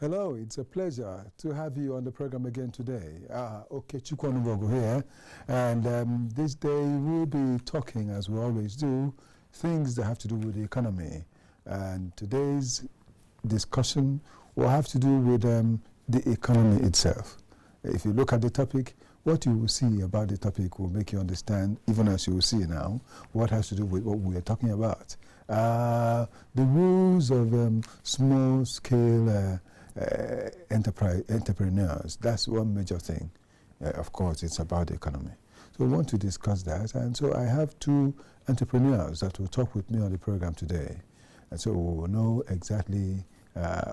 Hello, it's a pleasure to have you on the program again today. Okay, Chukwanubogo here, and this day we'll be talking, as we always do, things that have to do with the economy. And today's discussion will have to do with the economy itself. If you look at the topic, what you will see about the topic will make you understand, even as you will see now, what has to do with what we are talking about. The rules of small-scale entrepreneurs, that's one major thing. Of course, it's about the economy. So we want to discuss that. And so I have two entrepreneurs that will talk with me on the program today. And so we will know exactly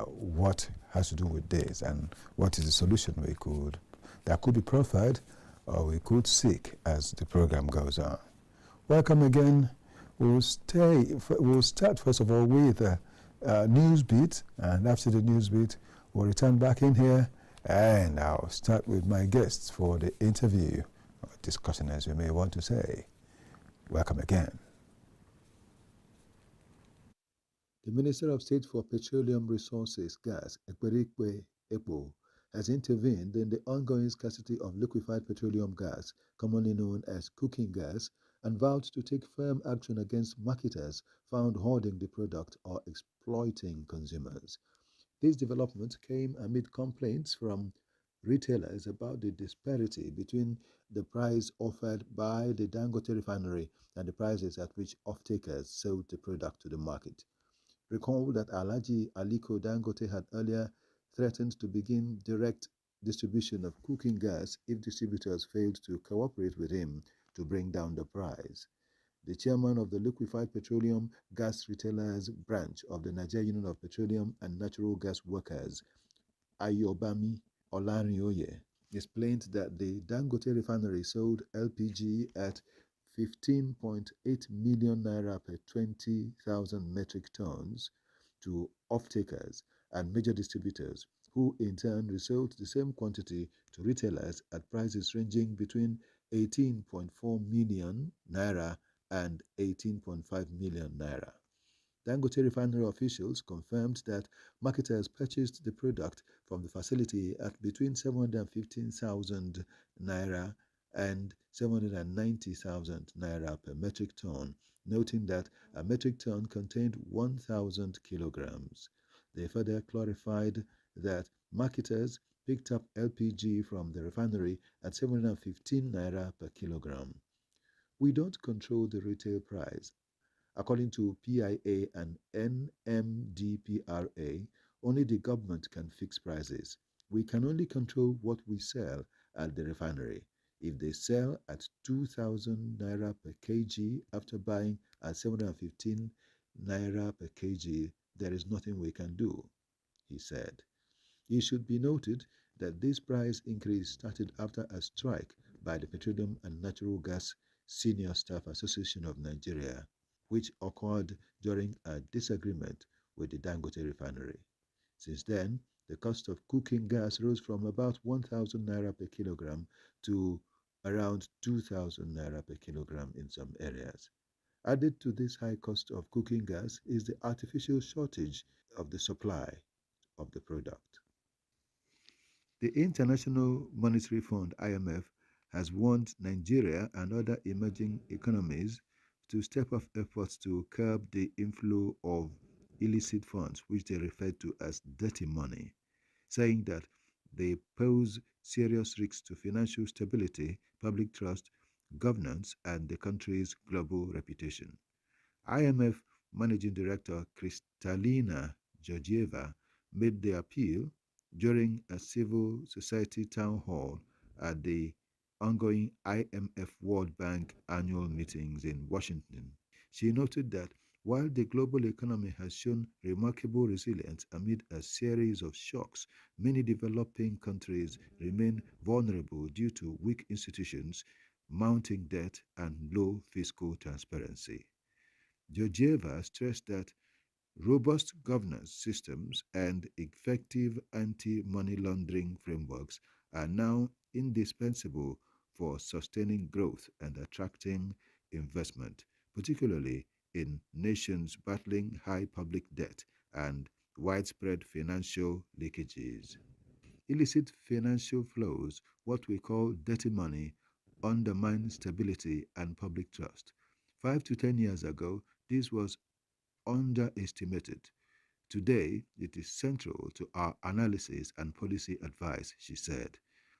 what has to do with this and what is the solution that could be proffered or we could seek as the program goes on. Welcome again. We'll start first of all with a news beat, and after the news beat, we'll return back in here, and I'll start with my guests for the interview or discussion, as you may want to say. Welcome again. The Minister of State for Petroleum Resources, Gas, Ekperikpe Epo, has intervened in the ongoing scarcity of liquefied petroleum gas, commonly known as cooking gas, and vowed to take firm action against marketers found hoarding the product or exploiting consumers. This development came amid complaints from retailers about the disparity between the price offered by the Dangote refinery and the prices at which off-takers sold the product to the market. Recall that Alhaji Aliko Dangote had earlier threatened to begin direct distribution of cooking gas if distributors failed to cooperate with him to bring down the price. The chairman of the Liquefied Petroleum Gas Retailers branch of the Nigeria Union of Petroleum and Natural Gas Workers, Ayobami Olarinoye, explained that the Dangote refinery sold LPG at 15.8 million naira per 20,000 metric tons to off-takers and major distributors, who in turn resold the same quantity to retailers at prices ranging between 18.4 million naira and 18.5 million naira. Dangote refinery officials confirmed that marketers purchased the product from the facility at between 715,000 naira and 790,000 naira per metric ton, noting that a metric ton contained 1,000 kilograms. They further clarified that marketers picked up LPG from the refinery at 715 naira per kilogram. We don't control the retail price. According to PIA and NMDPRA, only the government can fix prices. We can only control what we sell at the refinery. If they sell at 2,000 naira per kg after buying at 715 naira per kg, there is nothing we can do, he said. It should be noted that this price increase started after a strike by the Petroleum and Natural Gas Senior Staff Association of Nigeria, which occurred during a disagreement with the Dangote refinery. Since then, the cost of cooking gas rose from about 1,000 naira per kilogram to around 2,000 naira per kilogram in some areas. Added to this high cost of cooking gas is the artificial shortage of the supply of the product. The International Monetary Fund, IMF, has warned Nigeria and other emerging economies to step up efforts to curb the inflow of illicit funds, which they refer to as dirty money, saying that they pose serious risks to financial stability, public trust, governance, and the country's global reputation. IMF Managing Director Kristalina Georgieva made the appeal during a civil society town hall at the ongoing IMF World Bank annual meetings in Washington. She noted that while the global economy has shown remarkable resilience amid a series of shocks, many developing countries remain vulnerable due to weak institutions, mounting debt, and low fiscal transparency. Georgieva stressed that robust governance systems and effective anti-money laundering frameworks are now indispensable for sustaining growth and attracting investment, particularly in nations battling high public debt and widespread financial leakages. Illicit financial flows, what we call dirty money, undermine stability and public trust. 5 to 10 years ago, this was underestimated. Today, it is central to our analysis and policy advice, she said.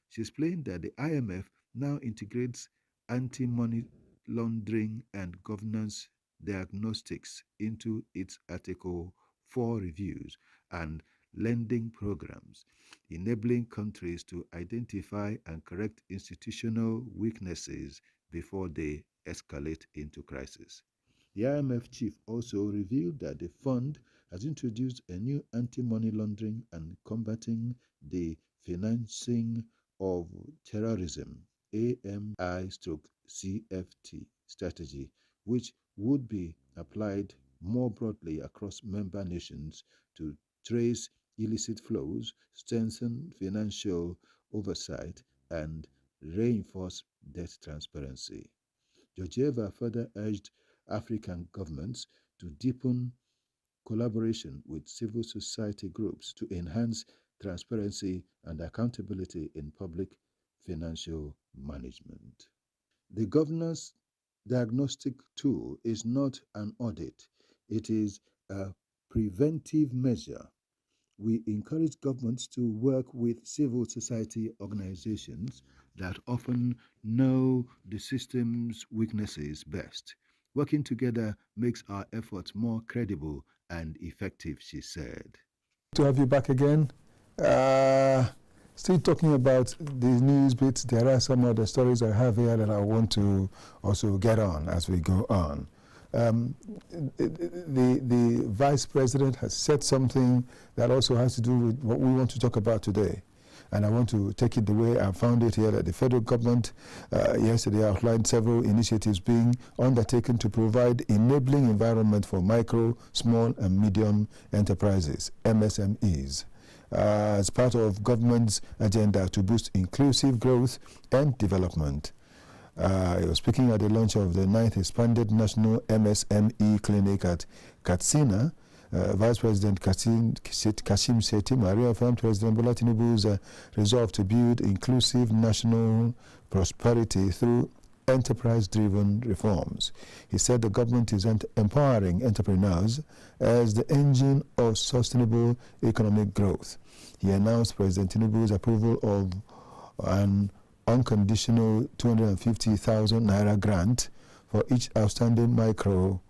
She explained that the IMF now integrates anti money laundering and governance diagnostics into its Article 4 reviews and lending programs, enabling countries to identify and correct institutional weaknesses before they escalate into crisis. The IMF chief also revealed that the fund has introduced a new anti-money laundering and combating the financing of terrorism AMI/CFT strategy, which would be applied more broadly across member nations to trace illicit flows, strengthen financial oversight, and reinforce debt transparency. Georgieva further urged African governments to deepen collaboration with civil society groups to enhance transparency and accountability in public financial management. The governance diagnostic tool is not an audit, it is a preventive measure. We encourage governments to work with civil society organizations that often know the system's weaknesses best. Working together makes our efforts more credible and effective, she said. To have you back again. Still talking about the news bits, there are some other stories I have here that I want to also get on as we go on. The Vice President has said something that also has to do with what we want to talk about today. And I want to take it the way I found it here, that the federal government yesterday outlined several initiatives being undertaken to provide enabling environment for micro, small and medium enterprises, MSMEs, as part of government's agenda to boost inclusive growth and development. He was speaking at the launch of the 9th Expanded National MSME Clinic at Katsina. Vice President Kashim Shettima reaffirmed President Bola Tinubu's resolve to build inclusive national prosperity through enterprise-driven reforms. He said the government is empowering entrepreneurs as the engine of sustainable economic growth. He announced President Tinubu's approval of an unconditional 250,000 naira grant for each outstanding micro,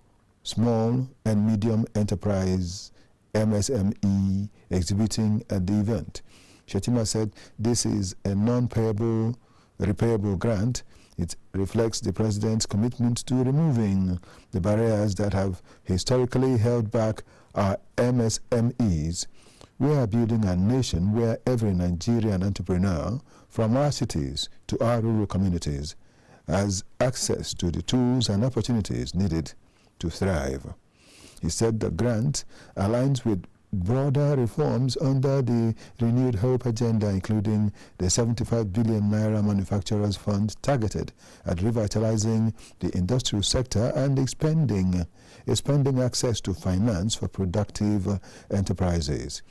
small and medium enterprise MSME exhibiting at the event. Shettima said this is a non-payable, repayable grant. It reflects the President's commitment to removing the barriers that have historically held back our MSMEs. We are building a nation where every Nigerian entrepreneur, from our cities to our rural communities, has access to the tools and opportunities needed to thrive. He said the grant aligns with broader reforms under the Renewed Hope agenda, including the 75 billion naira manufacturers fund targeted at revitalizing the industrial sector and expanding access to finance for productive enterprises.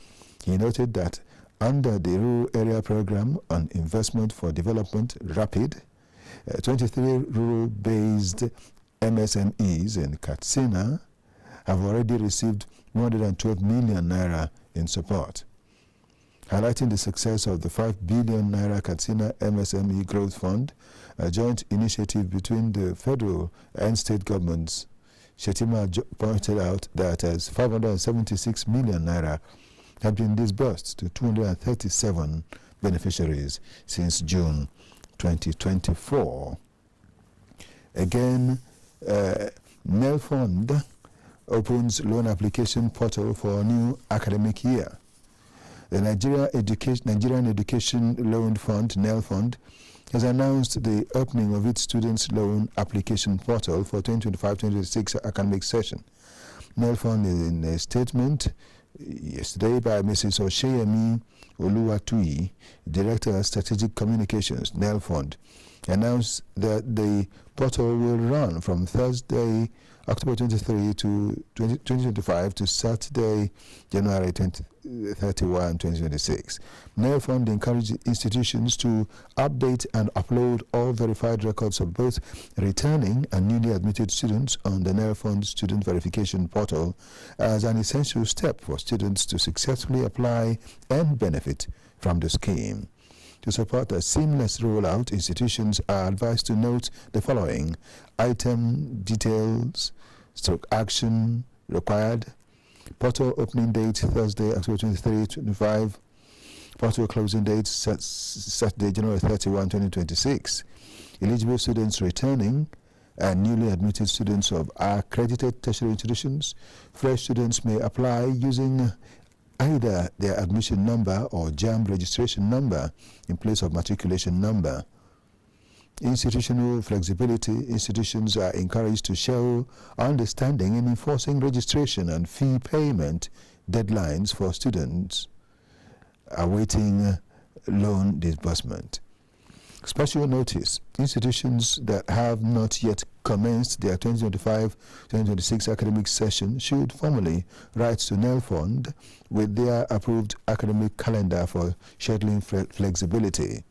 He noted that under the Rural Area Program on Investment for Development, RAPID, 23 rural-based MSMEs in Katsina have already received 112 million naira in support. Highlighting the success of the 5 billion naira Katsina MSME Growth Fund, a joint initiative between the federal and state governments, Shettima pointed out that as 576 million naira have been disbursed to 237 beneficiaries since June 2024. Again, NEL Fund opens loan application portal for a new academic year. The Nigerian Education Loan Fund, NEL Fund, has announced the opening of its students' loan application portal for 2025-2026 academic session. NEL Fund, in a statement yesterday by Mrs. Osheyemi Oluwatuyi, Director of Strategic Communications, NELFund, announced that the portal will run from Thursday, October 23 to 2025 to Saturday, January 31, 2026. NELFund encouraged institutions to update and upload all verified records of both returning and newly admitted students on the NELFund Student Verification Portal as an essential step for students to successfully apply and benefit from the scheme. To support a seamless rollout, institutions are advised to note the following: item details, action required, portal opening date Thursday, October 23, 25, portal closing date Saturday, January 31, 2026. Eligible students returning and newly admitted students of accredited tertiary institutions. Fresh students may apply using either their admission number or JAMB registration number in place of matriculation number. Institutional flexibility. Institutions are encouraged to show understanding in enforcing registration and fee payment deadlines for students awaiting loan disbursement. Special notice: institutions that have not yet commenced their 2025-2026 academic session should formally write to NELFund with their approved academic calendar for scheduling flexibility.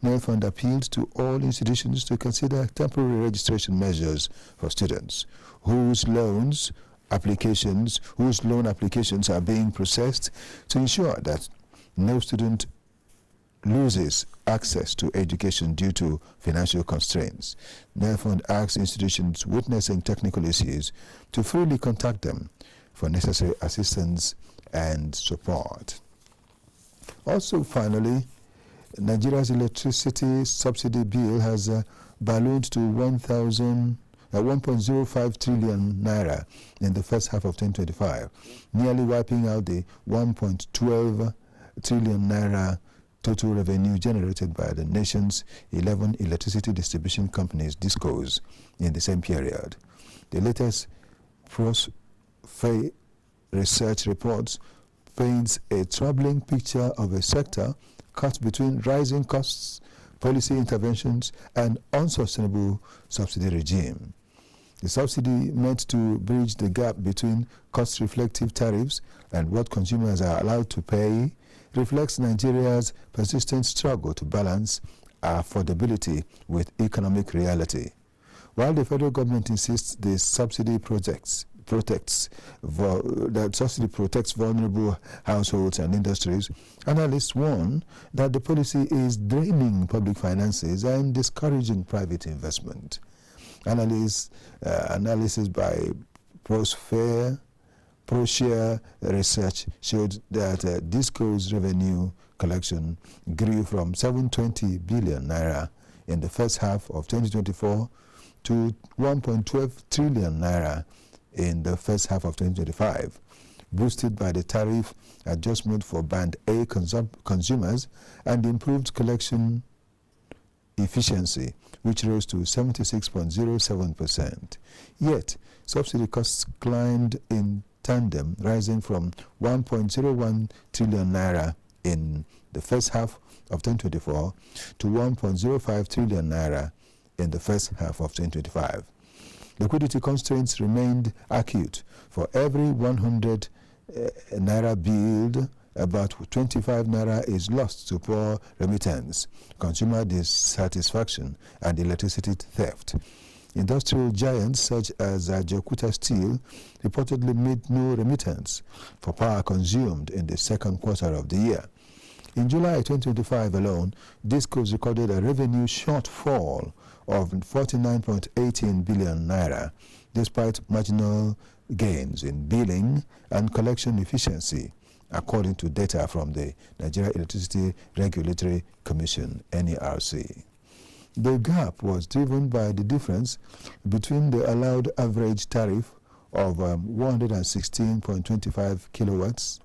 NELFund appealed to all institutions to consider temporary registration measures for students whose loan applications are being processed to ensure that no student loses access to education due to financial constraints. NELFund asks institutions witnessing technical issues to freely contact them for necessary assistance and support. Also, finally, Nigeria's electricity subsidy bill has ballooned to 1.05 trillion naira in the first half of 2025, nearly wiping out the 1.12 trillion naira total revenue generated by the nation's 11 electricity distribution companies, DISCOs, in the same period. The latest Prosfe research reports paints a troubling picture of a sector caught between rising costs, policy interventions, and unsustainable subsidy regime. The subsidy meant to bridge the gap between cost-reflective tariffs and what consumers are allowed to pay reflects Nigeria's persistent struggle to balance affordability with economic reality. While the federal government insists the subsidy protects vulnerable households and industries, analysts warn that the policy is draining public finances and discouraging private investment. Analysis by ProShare research showed that DISCO's revenue collection grew from 720 billion naira in the first half of 2024 to 1.12 trillion naira in the first half of 2025, boosted by the tariff adjustment for Band A consumers and improved collection efficiency, which rose to 76.07%. Yet, subsidy costs climbed in tandem, rising from 1.01 trillion naira in the first half of 2024 to 1.05 trillion naira in the first half of 2025. Liquidity constraints remained acute. For every 100 naira billed, about 25 naira is lost to poor remittance, consumer dissatisfaction, and electricity theft. Industrial giants such as Jakuta Steel reportedly made no remittance for power consumed in the second quarter of the year. In July 2025 alone, DISCOs recorded a revenue shortfall of 49.18 billion naira, despite marginal gains in billing and collection efficiency, according to data from the Nigeria Electricity Regulatory Commission, NERC. The gap was driven by the difference between the allowed average tariff of 116.25 kilowatts,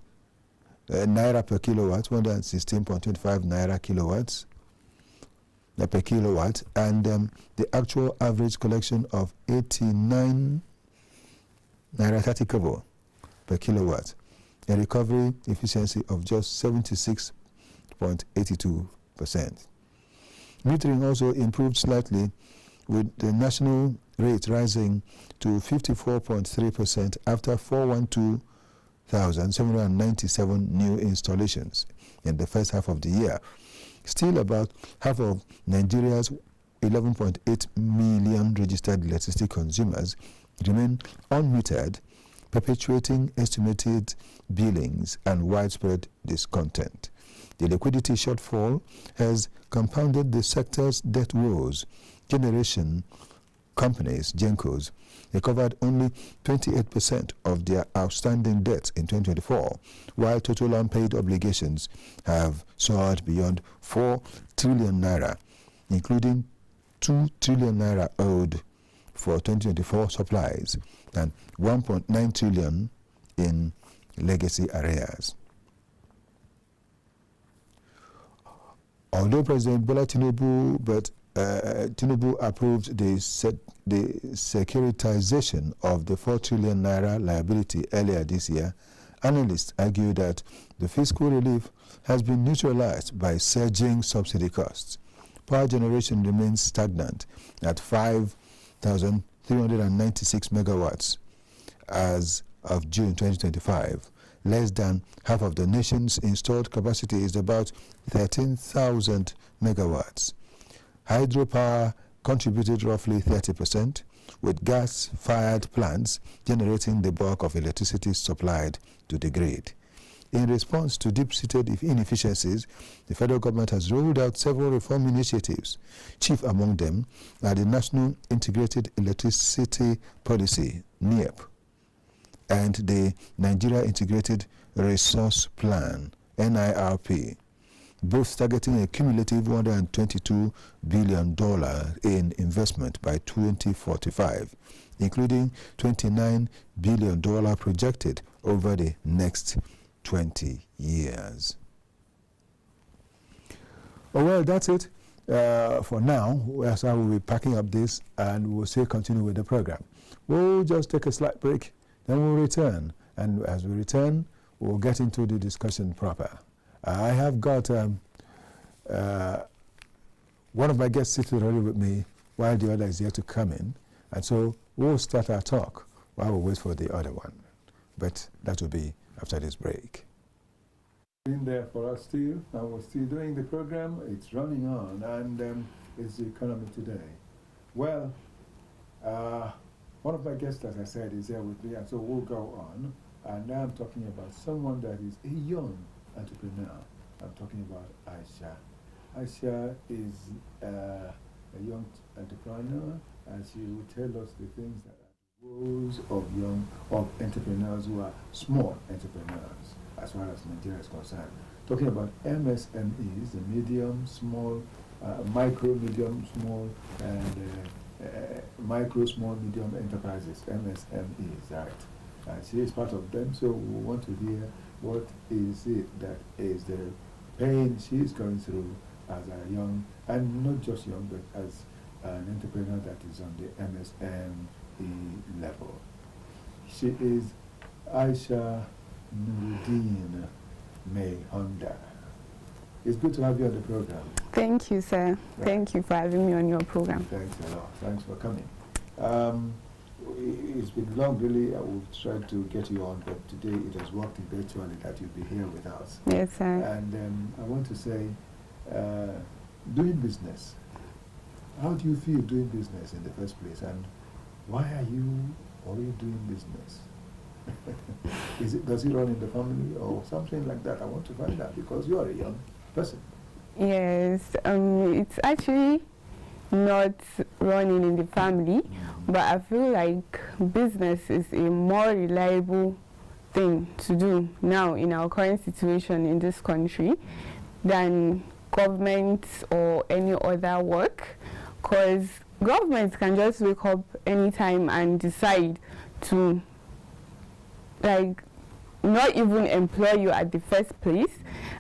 naira per kilowatt, 116.25 naira kilowatts per kilowatt, and the actual average collection of 89 naira 30 kobo per kilowatt. a recovery efficiency of just 76.82%. Metering also improved slightly, with the national rate rising to 54.3% after 412,797 new installations in the first half of the year. Still, about half of Nigeria's 11.8 million registered electricity consumers remain unmetered, perpetuating estimated billings and widespread discontent. The liquidity shortfall has compounded the sector's debt woes. Generation companies, GENCOs, recovered only 28% of their outstanding debts in 2024, while total unpaid obligations have soared beyond 4 trillion naira, including 2 trillion naira owed for 2024 supplies and 1.9 trillion in legacy arrears. Although President Bola Tinubu approved the securitization of the 4 trillion naira liability earlier this year, analysts argue that the fiscal relief has been neutralized by surging subsidy costs. Power generation remains stagnant at 5,396 megawatts as of June 2025. Less than half of the nation's installed capacity is about 13,000 megawatts. Hydropower contributed roughly 30%, with gas-fired plants generating the bulk of electricity supplied to the grid. In response to deep-seated inefficiencies, the federal government has rolled out several reform initiatives. Chief among them are the National Integrated Electricity Policy, NIEP, and the Nigeria Integrated Resource Plan, NIRP, both targeting a cumulative $122 billion in investment by 2045, including $29 billion projected over the next 20 years. Well, that's it for now. As I will be packing up this, and we'll still continue with the program. We'll just take a slight break, then we'll return. And as we return, we'll get into the discussion proper. I have got one of my guests sitting already with me while the other is yet to come in. And so we'll start our talk while we wait for the other one. But that will be after this break. In there for us still, and we're still doing the program. It's running on, and it's the economy today. Well, one of my guests, as I said, is here with me, and so we'll go on. And now I'm talking about someone that is a young entrepreneur. I'm talking about Aisha. Aisha is a young entrepreneur, and she will tell us the things that are the woes of entrepreneurs who are small entrepreneurs, as far as Nigeria is concerned. Talking about MSMEs, the medium, small, micro, medium, small, and micro, small, medium enterprises, MSMEs, right? She is part of them, so we want to hear what is it that is the pain she is going through as a young, and not just young, but as an entrepreneur that is on the MSME level. She is Aisha Nuruddin May Honda. It's good to have you on the program. Thank you, sir. Right. Thank you for having me on your program. Thanks a lot. Thanks for coming. It's been long, really. We've tried to get you on, but today it has worked eventually that you'll be here with us. Yes, sir. And I want to say, doing business. How do you feel doing business in the first place, and why are you already doing business? Does it run in the family or something like that? I want to find out, because you are a young person. Yes, it's actually not running in the family, but I feel like business is a more reliable thing to do now in our current situation in this country than government or any other work, because government can just wake up anytime and decide to not even employ you at the first place,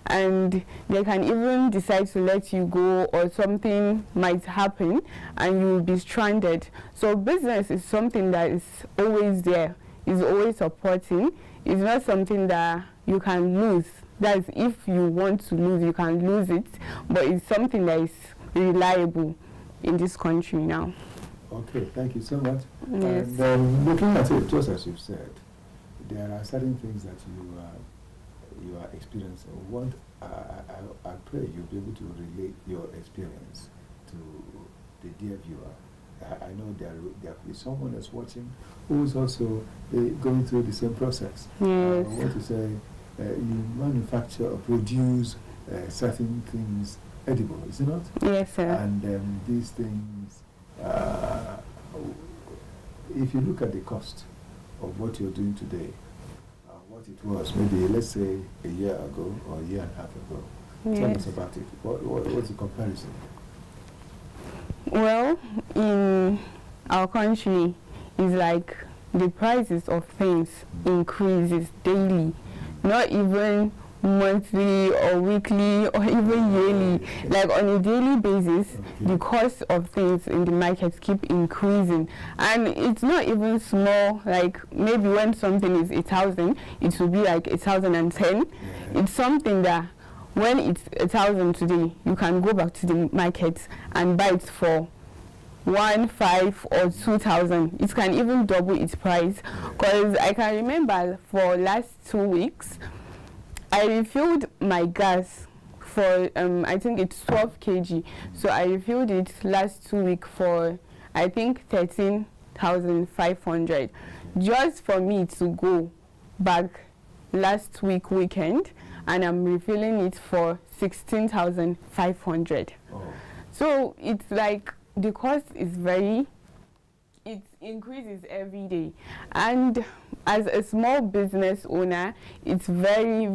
and they can even decide to let you go, or something might happen and you will be stranded. So business is something that is always there, is always supporting. It's not something that you can lose. That's if you want to lose, you can lose it, but it's something that is reliable in this country now. Okay, thank you so much. Yes. And looking at it, just as you've said, there are certain things that you are experiencing. What I pray you'll be able to relate your experience to the dear viewer. I know there will be someone that's watching who's also going through the same process. Yes. What to say, you manufacture or produce certain things edible, is it not? Yes, sir. And these things, if you look at the cost of what you're doing today, what it was, maybe let's say a year ago or a year and a half ago, tell us about it. What's the comparison? Well, in our country, it's like the prices of things increases daily, not even monthly or weekly or even yearly. Like on a daily basis, the cost of things in the market keep increasing, and it's not even small. Like maybe when something is 1,000, it will be like 1,010. It's something that when it's 1,000 today, you can go back to the market and buy it for 1,500 or 2,000. It can even double its price. Because I can remember for last 2 weeks, I refilled my gas for I think it's 12 kg. So I refilled it last 2 weeks for I think 13,500 just for me to go back last week weekend, and I'm refilling it for 16,500. So it's like the cost is it increases every day, and as a small business owner, it's very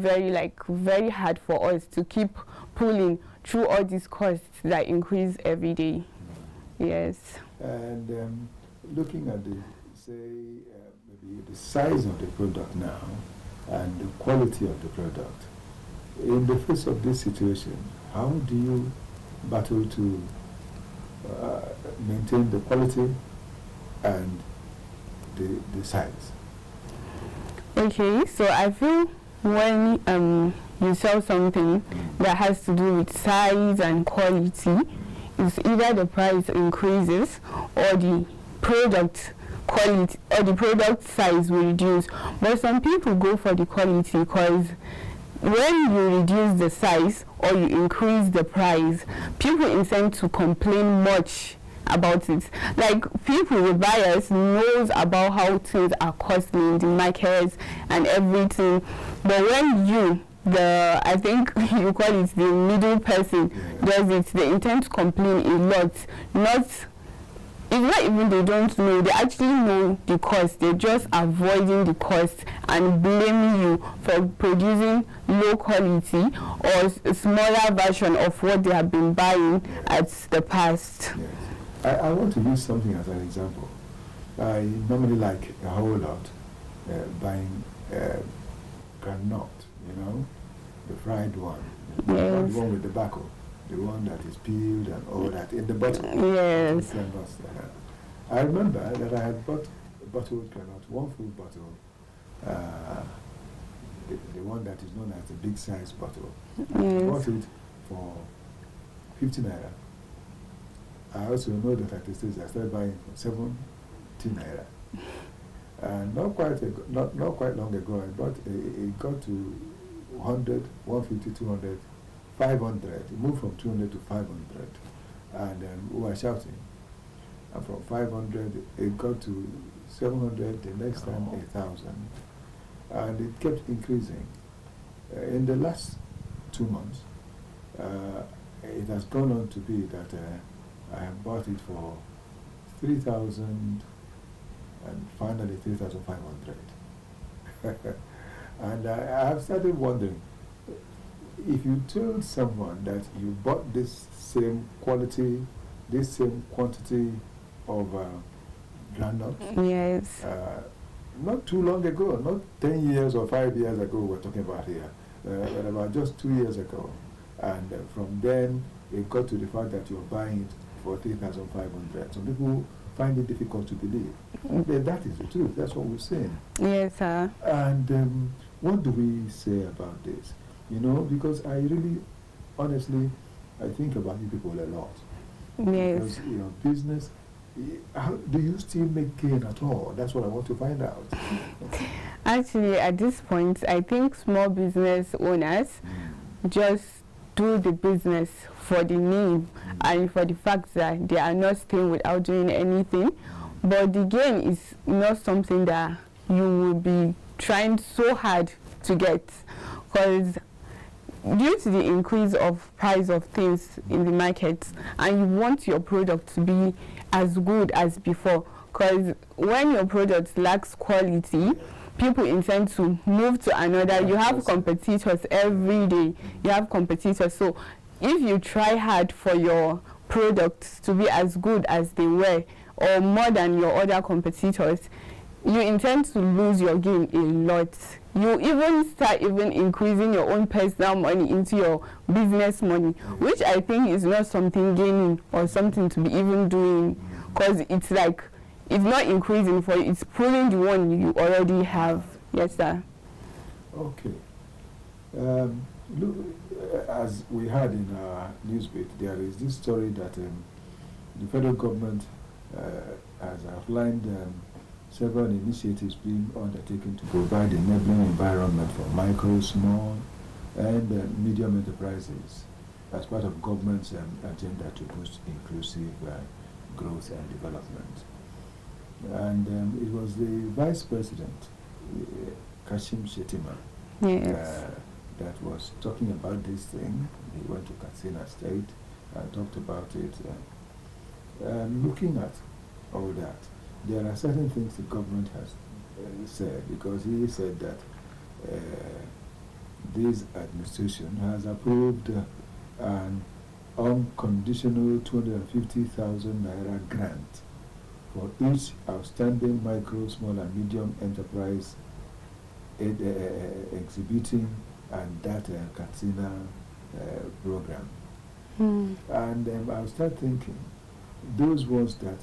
hard for us to keep pulling through all these costs that increase every day. Yes. And looking at the maybe the size of the product now and the quality of the product, in the face of this situation, how do you battle to maintain the quality and the size? Okay, so I feel when you sell something that has to do with size and quality, it's either the price increases or the product quality or the product size will reduce. But some people go for the quality because when you reduce the size or you increase the price, people intend to complain much about it. Like people, the buyers, knows about how things are costly in the markets and everything. But when I think you call it the middle person, does it, they intend to complain a lot. It's not even they don't know, they actually know the cost, they're just avoiding the cost and blaming you for producing low quality or a smaller version of what they have been buying at the past. Yes. I want to use something as an example. I normally like a whole lot buying granite, the fried one, the one with the tobacco. The one that is peeled and all that in the bottle. Yes. I remember that I had bought a bottle of granite, one full bottle, the one that is known as the big size bottle. Yes. I bought it for 50 naira. I also know that at the stage I started buying for 70 naira. And not quite long ago, I bought it got to 100, 150, 200. 500, it moved from 200 to 500, and we were shouting. And from 500, it got to 700, the next time 1,000, and it kept increasing. In the last 2 months, it has gone on to be that I have bought it for 3,000 and finally 3,500. And I have started wondering, if you told someone that you bought this same quality, this same quantity of granite, yes, not too long ago, not 10 years or 5 years ago we're talking about here, but about just 2 years ago, and from then it got to the fact that you're buying it for 3,500. Some people find it difficult to believe. But that is the truth. That's what we're saying. Yes, sir. And what do we say about this? You know, because I really, honestly, I think about you people a lot. Yes. Because, you know, business, how, do you still make gain at all? That's what I want to find out. Actually, at this point, I think small business owners just do the business for the name and for the fact that they are not staying without doing anything. But the gain is not something that you will be trying so hard to get, because due to the increase of price of things in the market, and you want your product to be as good as before, because when your product lacks quality, people intend to move to another. You have competitors every day. You have competitors. So if you try hard for your products to be as good as they were or more than your other competitors, you intend to lose your game a lot. You even start increasing your own personal money into your business money, which I think is not something gaining or something to be even doing, because it's like, it's not increasing for you, it's pulling the one you already have. Yes, sir. Okay. Look, as we had in our newsbit, there is this story that the federal government has outlined several initiatives being undertaken to provide enabling environment for micro, small, and medium enterprises as part of government's agenda to boost inclusive growth and development. And it was the Vice President, Kashim Shettima, Yes. that was talking about this thing. He went to Katsina State and talked about it. Looking at all that, there are certain things the government has said, because he said that this administration has approved an unconditional 250,000 naira grant for each outstanding micro, small, and medium enterprise exhibiting and that Katsina program. And I start thinking, those ones that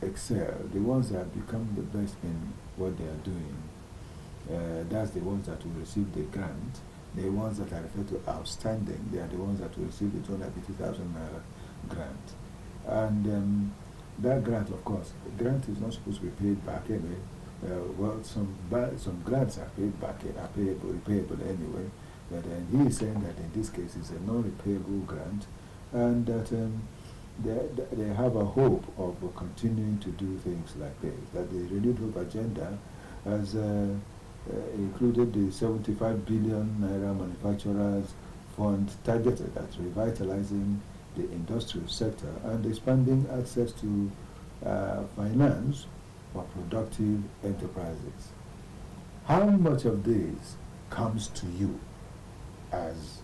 excel, the ones that become the best in what they are doing, that's the ones that will receive the grant. The ones that are referred to outstanding, they are the ones that will receive the 250,000 grant. And that grant, of course, the grant is not supposed to be paid back anyway. Well, some grants are paid back, are repayable anyway. But he is saying that in this case it's a non-repayable grant, and that they have a hope of continuing to do things like this. That the Renewed Hope agenda has included the 75 billion naira manufacturers fund targeted at revitalizing the industrial sector and expanding access to finance for productive enterprises. How much of this comes to you as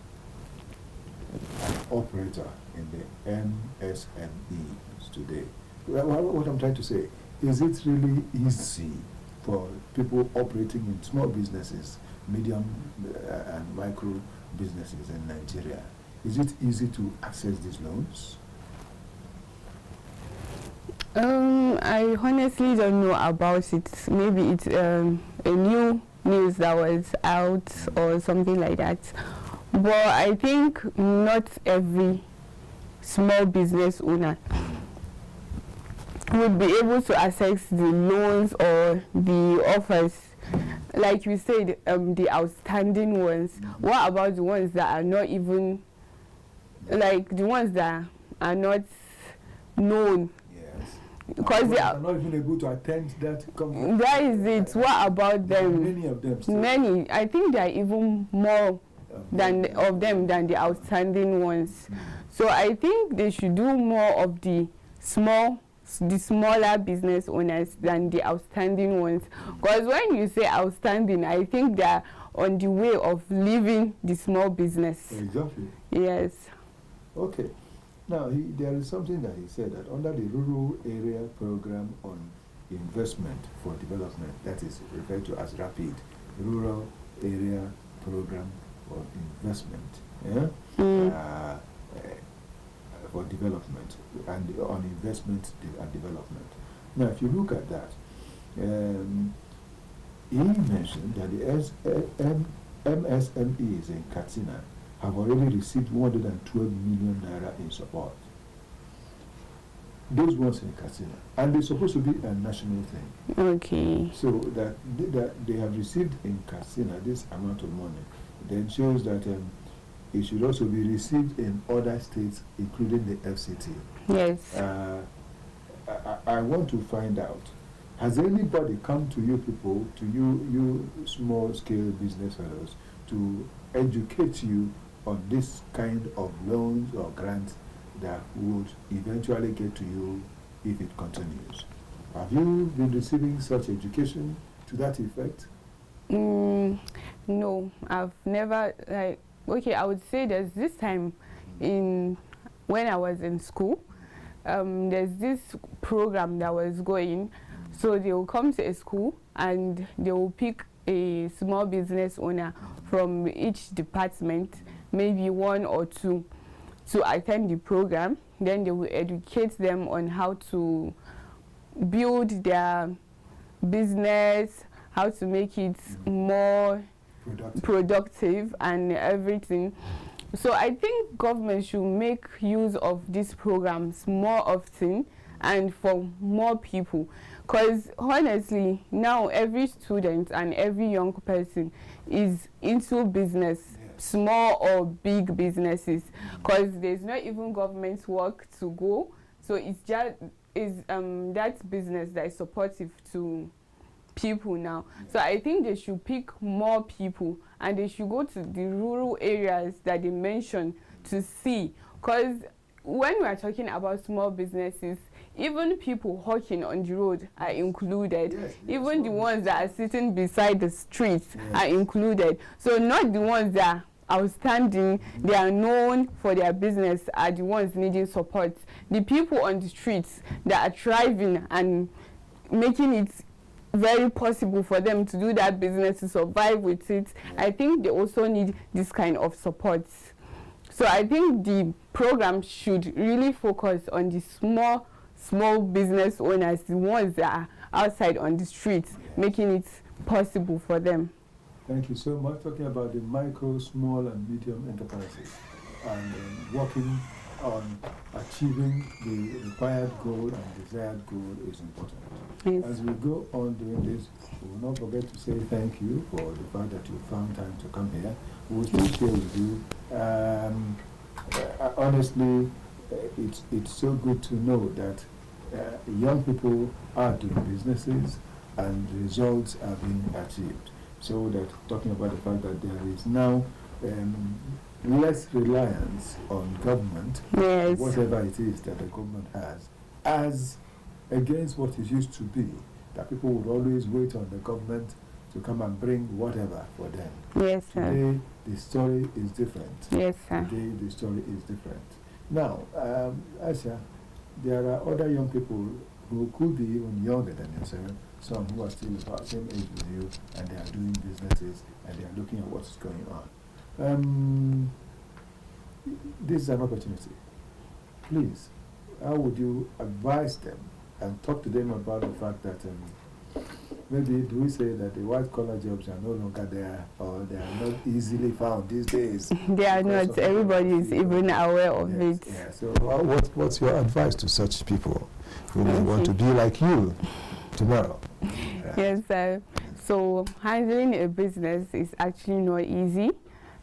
an operator in the MSMEs today? What I'm trying to say, is it really easy for people operating in small businesses, medium and micro businesses in Nigeria? Is it easy to access these loans? I honestly don't know about it. Maybe it's a new news that was out or something like that. But I think not every small business owner would be able to access the loans or the offers. Like you said, the outstanding ones. What about the ones that are not even, like the ones that are not known? Because they are not even able to attend that conference. That is it. What about them? Many of them still. Many. I think there are even more than the outstanding ones. So I think they should do more of the smaller business owners than the outstanding ones. Because when you say outstanding, I think they are on the way of leaving the small business. Exactly. Yes. Okay. Now, there is something that he said, that under the Rural Area Program on Investment for Development, that is referred to as RAPID, Rural Area Program for Investment, for Development, and on Investment and Development. Now, if you look at that, he mentioned that the MSMEs in Katsina have already received 112 million naira in support. Those ones in Katsina, and they're supposed to be a national thing. Okay. So that they have received in Katsina this amount of money, then shows that it should also be received in other states, including the FCT. Yes. I want to find out, has anybody come to you people, to you small-scale business fellows, to educate you on this kind of loans or grants that would eventually get to you if it continues? Have you been receiving such education to that effect? No, I've never, okay, I would say there's this time when I was in school, there's this program that was going. So they will come to a school and they will pick a small business owner from each department, maybe one or two, to attend the program. Then they will educate them on how to build their business, how to make it more productive and everything. So I think government should make use of these programs more often and for more people, because honestly now every student and every young person is into business, small or big businesses, because there's not even government work to go, so it's just that business that is supportive to people now. So I think they should pick more people and they should go to the rural areas that they mentioned to see, because when we are talking about small businesses, even people hawking on the road are included. Yes, even the ones that are sitting beside the streets are included. So not the ones that are outstanding, they are known for their business, are the ones needing support. The people on the streets that are thriving and making it very possible for them to do that business, to survive with it, I think they also need this kind of support. So I think the program should really focus on the small business owners, the ones that are outside on the streets, making it possible for them. Thank you so much. Talking about the micro, small and medium enterprises and working on achieving the required goal and desired goal is important. Yes. As we go on doing this, we will not forget to say thank you for the fact that you found time to come here. We will still share with you. Honestly, it's so good to know that young people are doing businesses and results are being achieved. So that talking about the fact that there is now less reliance on government, whatever it is that the government has, as against what it used to be, that people would always wait on the government to come and bring whatever for them. Yes, sir. Today, the story is different. Yes, sir. Today, the story is different. Now, Asha, there are other young people who could be even younger than yourself, some who are still about the same age with you, and they are doing businesses, and they are looking at what's going on. This is an opportunity. Please, how would you advise them and talk to them about the fact that maybe do we say that the white-collar jobs are no longer there, or they are not easily found these days? They are not. Everybody is even aware of it. Yeah. So what's your advice to such people who want to be like you tomorrow? Yes, sir. So handling a business is actually not easy,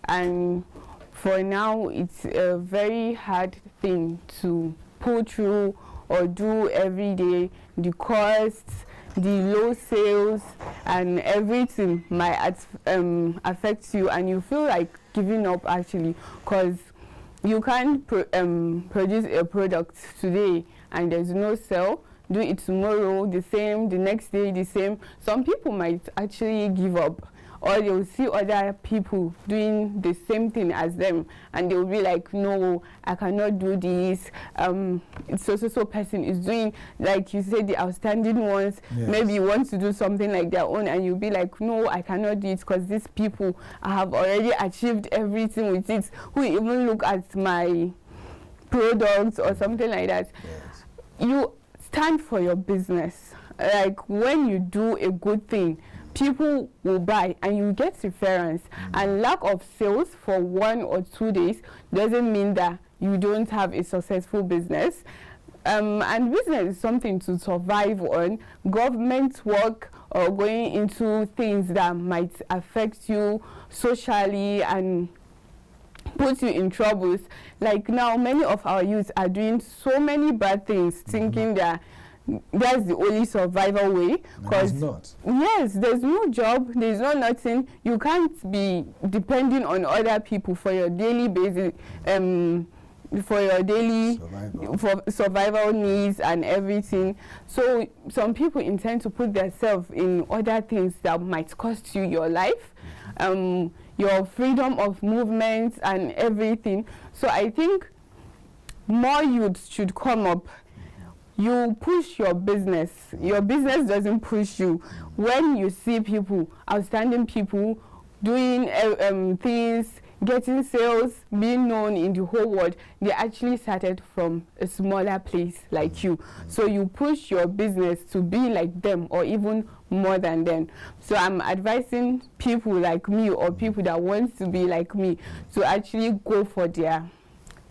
and for now it's a very hard thing to pull through or do every day. The costs, the low sales, and everything might affect you, and you feel like giving up actually, because you can't produce a product today and there's no sale. Do it tomorrow, the same, the next day, the same. Some people might actually give up, or they'll see other people doing the same thing as them, and they'll be like, no, I cannot do this. So person is doing, like you said, the outstanding ones. Yes. Maybe you want to do something like their own, and you'll be like, no, I cannot do it because these people have already achieved everything with it, who even look at my products or something like that. Yes. You stand for your business. Like when you do a good thing, people will buy and you get reference. And lack of sales for 1 or 2 days doesn't mean that you don't have a successful business. And business is something to survive on. Government work or going into things that might affect you socially and put you in troubles. Like now, many of our youth are doing so many bad things, thinking that that's the only survival way. Because not. Yes, there's no job, there's no nothing. You can't be depending on other people for your daily basis, for your daily survival needs and everything. So some people intend to put themselves in other things that might cost you your life, your freedom of movement and everything. So I think more youths should come up. You push your business. Your business doesn't push you. When you see people, outstanding people, doing things, getting sales, being known in the whole world, they actually started from a smaller place like you. So you push your business to be like them or even more than them. So I'm advising people like me or people that want to be like me to actually go for their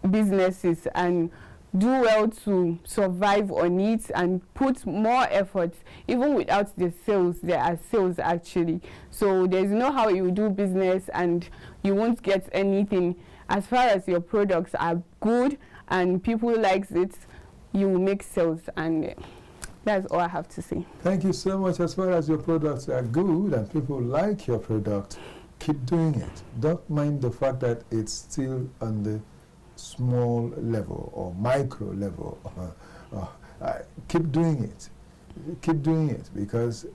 businesses and do well to survive on it and put more effort. Even without the sales, there are sales actually. So there's no how you do business and you won't get anything. As far as your products are good and people likes it, you will make sales, and that's all I have to say. Thank you so much. As far as your products are good and people like your product, keep doing it. Don't mind the fact that it's still on the small level or micro level. Keep doing it. Keep doing it, because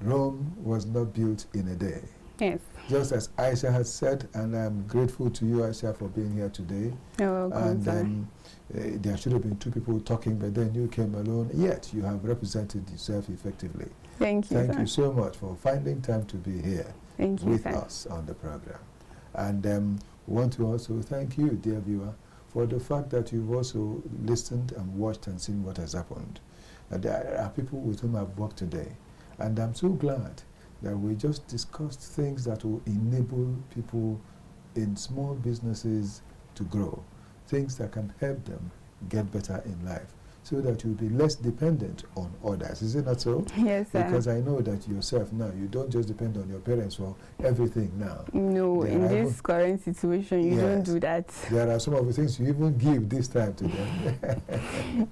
Rome was not built in a day. Yes. Just as Aisha has said, and I'm grateful to you, Aisha, for being here today. You're welcome, and there should have been 2 people talking, but then you came alone. Yet you have represented yourself effectively. Thank you. Thank you so much for finding time to be here with us on the program. And want to also thank you, dear viewer, for the fact that you've also listened and watched and seen what has happened. There are people with whom I've worked today, and I'm so glad that we just discussed things that will enable people in small businesses to grow, things that can help them get better in life, so that you'll be less dependent on others. Is it not so? Yes, sir. Because I know that yourself now, you don't just depend on your parents for everything now. No, in this current situation, you don't do that. There are some of the things you even give this time to them.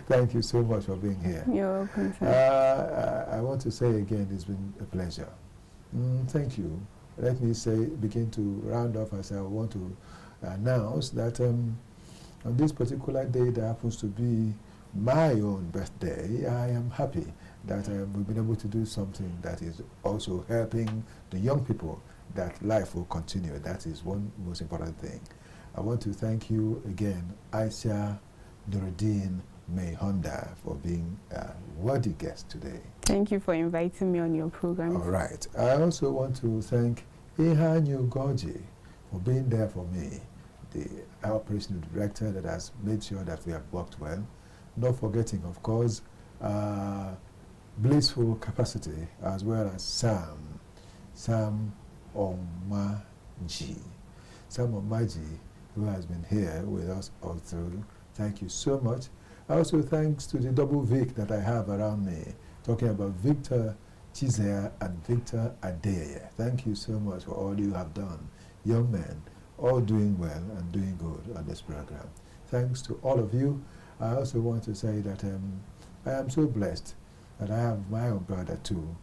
Thank you so much for being here. You're welcome, sir. I want to say again, it's been a pleasure. Thank you. Let me begin to round off as I want to announce that on this particular day that happens to be my own birthday, I am happy that we've been able to do something that is also helping the young people, that life will continue. That is one most important thing. I want to thank you again, Aisha Nuruddin May Honda, for being a worthy guest today. Thank you for inviting me on your program. All right. I also want to thank Ihanyu Goji for being there for me, the operational director that has made sure that we have worked well. Not forgetting, of course, Blissful Capacity, as well as Sam Omaji. Sam Omaji, who has been here with us all through. Thank you so much. Also, thanks to the double Vic that I have around me, talking about Victor Chizea and Victor Adeye. Thank you so much for all you have done. Young men, all doing well and doing good on this program. Thanks to all of you. I also want to say that I am so blessed that I have my own brother too,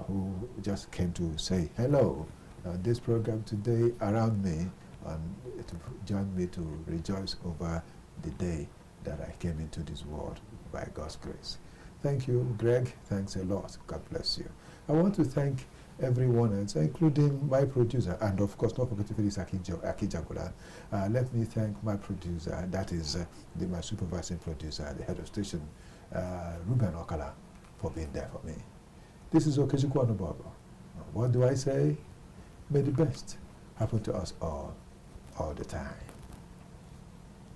who just came to say hello on this program today around me, and to join me to rejoice over the day that I came into this world by God's grace. Thank you, Greg. Thanks a lot. God bless you. I want to thank everyone else, including my producer, and of course, not forgetting Felix Akijagola. Let me thank my producer, that is my supervising producer, the head of station, Ruben Okala, for being there for me. This is Okechukwu Onubogo. What do I say? May the best happen to us all the time.